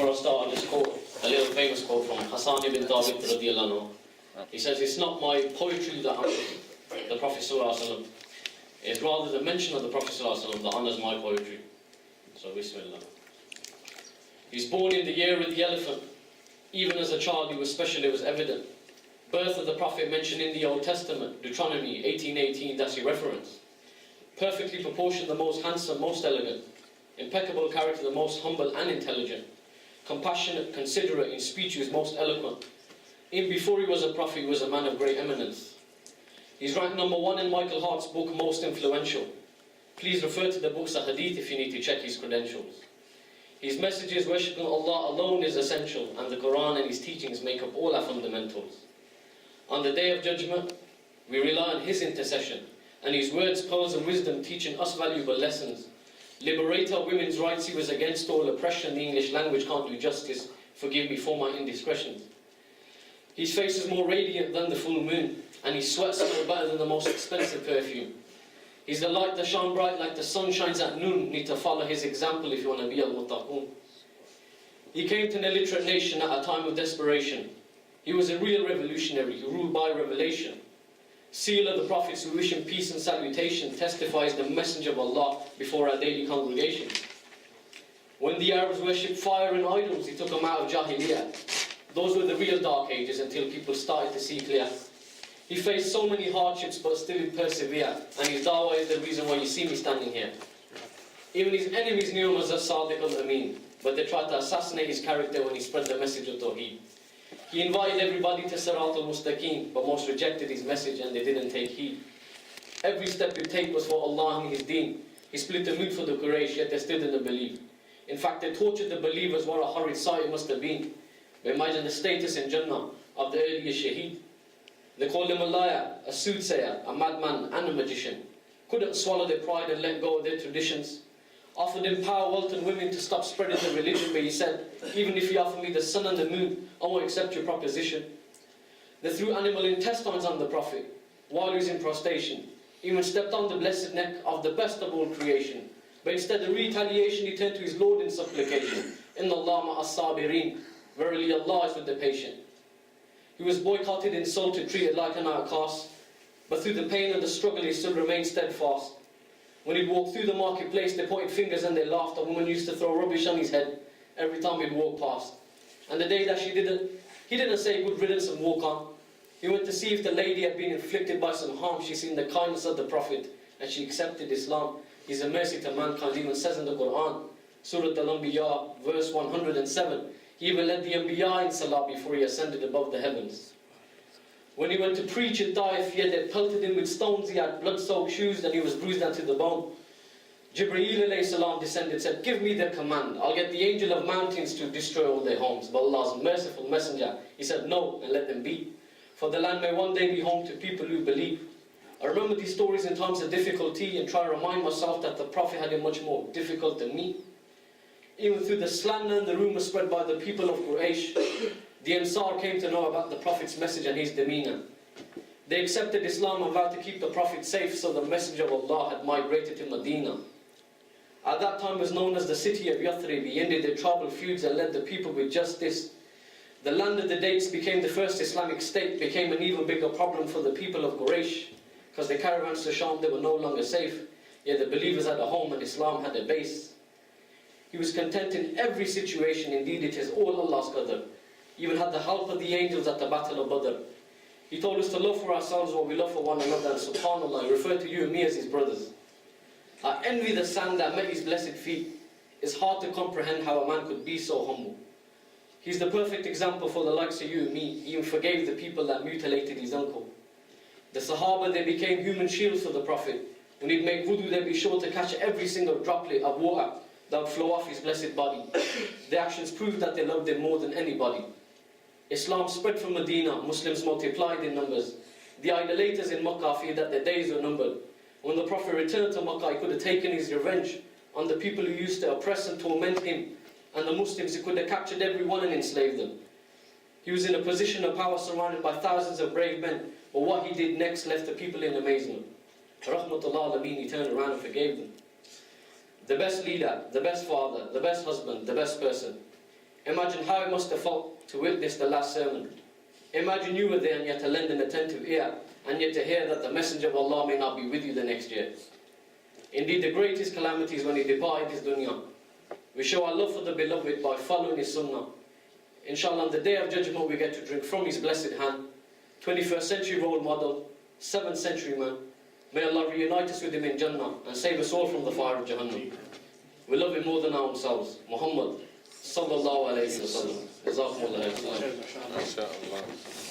Before I start, I'll just quote a little famous quote from Hassan ibn Thabit radiallahu anhu. He says, "It's not my poetry that honors the Prophet sallallahu alaihi wasallam. It's rather the mention of the Prophet sallallahu alaihi wasallam that honors my poetry." So, Bismillah. He's born in the year of the elephant. Even as a child, he was special, it was evident. Birth of the Prophet mentioned in the Old Testament, Deuteronomy 18:18, that's your reference. Perfectly proportioned, the most handsome, most elegant. Impeccable character, the most humble and intelligent. Compassionate, considerate, in speech he was most eloquent. In before he was a prophet, he was a man of great eminence. He's ranked number 1 in Michael Hart's book, Most Influential. Please refer to the books of Hadith if you need to check his credentials. His messages, worshipping Allah alone, is essential, and the Quran and his teachings make up all our fundamentals. On the Day of Judgment, we rely on his intercession, and his words, pearls and wisdom, teaching us valuable lessons. Liberator of women's rights, he was against all oppression. The English language can't do justice. Forgive me for my indiscretions. His face is more radiant than the full moon, and his sweat smells better than the most expensive perfume. He's the light that shines bright like the sun shines at noon. Need to follow his example if you want to be al-muttaqun. He came to an illiterate nation at a time of desperation. He was a real revolutionary who ruled by revelation. Seal of the prophets who wish him peace and salutation, testifies the messenger of Allah before our daily congregation. When the Arabs worshipped fire and idols, he took them out of Jahiliyyah. Those were the real dark ages until people started to see clear. He faced so many hardships but still he persevered, and his da'wah is the reason why you see me standing here. Even his enemies knew him as a Sadiq al-Amin, but they tried to assassinate his character when he spread the message of Tawheed. He invited everybody to Sirat al-Mustaqim, but most rejected his message and they didn't take heed. Every step he took was for Allah and his deen. He split the mood for the Quraysh, yet they still didn't believe. In fact, they tortured the believers. What a horrid sight it must have been. But imagine the status in Jannah of the earliest shaheed. They called him a liar, a soothsayer, a madman and a magician. Couldn't swallow their pride and let go of their traditions. Offered him power, wealth and women to stop spreading the religion, but he said, even if you offer me the sun and the moon, I won't accept your proposition. They threw animal intestines on the Prophet while he was in prostration. Even stepped on the blessed neck of the best of all creation. But instead of retaliation, he turned to his Lord in supplication. Inna Allah ma'as sabirin. Verily Allah is with the patient. He was boycotted, insulted, treated like an outcast. But through the pain and the struggle, he still remained steadfast. When he'd walk through the marketplace, they pointed fingers and they laughed. A woman used to throw rubbish on his head every time he'd walk past. And the day that he didn't say good riddance and walk on. He went to see if the lady had been inflicted by some harm. She seen the kindness of the Prophet and she accepted Islam. He's a mercy to mankind. He even says in the Quran, Surah Al-Anbiya, verse 107, he even led the Anbiya in Salah before he ascended above the heavens. When he went to preach at Taif, yet they pelted him with stones. He had blood-soaked shoes and he was bruised down to the bone. Jibreel alayhi salam descended and said, give me the command. I'll get the angel of mountains to destroy all their homes. But Allah's merciful messenger, he said, no, and let them be. For the land may one day be home to people who believe. I remember these stories in times of difficulty and try to remind myself that the Prophet had it much more difficult than me. Even through the slander and the rumour spread by the people of Quraysh, the Ansar came to know about the Prophet's message and his demeanour. They accepted Islam and vowed to keep the Prophet safe, so the Messenger of Allah had migrated to Medina. At that time was known as the city of Yathrib. He ended their tribal feuds and led the people with justice. The land of the dates became the first Islamic state, became an even bigger problem for the people of Quraysh, because the caravans to Sham, they were no longer safe, yet the believers had a home and Islam had a base. He was content in every situation, indeed it is all Allah's qadr. He even had the help of the angels at the Battle of Badr. He told us to love for ourselves what we love for one another, and subhanAllah, he referred to you and me as his brothers. I envy the sand that met his blessed feet. It's hard to comprehend how a man could be so humble. He's the perfect example for the likes of you and me. He even forgave the people that mutilated his uncle. The Sahaba, they became human shields for the Prophet. When he'd make wudu, they'd be sure to catch every single droplet of water that would flow off his blessed body. Their actions proved that they loved him more than anybody. Islam spread from Medina, Muslims multiplied in numbers. The idolaters in Makkah feared that their days were numbered. When the Prophet returned to Makkah, he could have taken his revenge on the people who used to oppress and torment him, and the Muslims, he could have captured everyone and enslaved them. He was in a position of power surrounded by thousands of brave men, but what he did next left the people in amazement. Rahmatullah alameen, he turned around and forgave them. The best leader, the best father, the best husband, the best person. Imagine how it must have felt to witness the last sermon. Imagine you were there and yet to lend an attentive ear, and yet to hear that the Messenger of Allah may not be with you the next year. Indeed, the greatest calamity is when he departed this dunya. We show our love for the beloved by following his sunnah. Inshallah, on the day of judgment we get to drink from his blessed hand. 21st century role model, 7th century man. May Allah reunite us with him in Jannah and save us all from the fire of Jahannam. We love him more than ourselves. Muhammad sallallahu alayhi wa sallam. Jazakumullah khairan.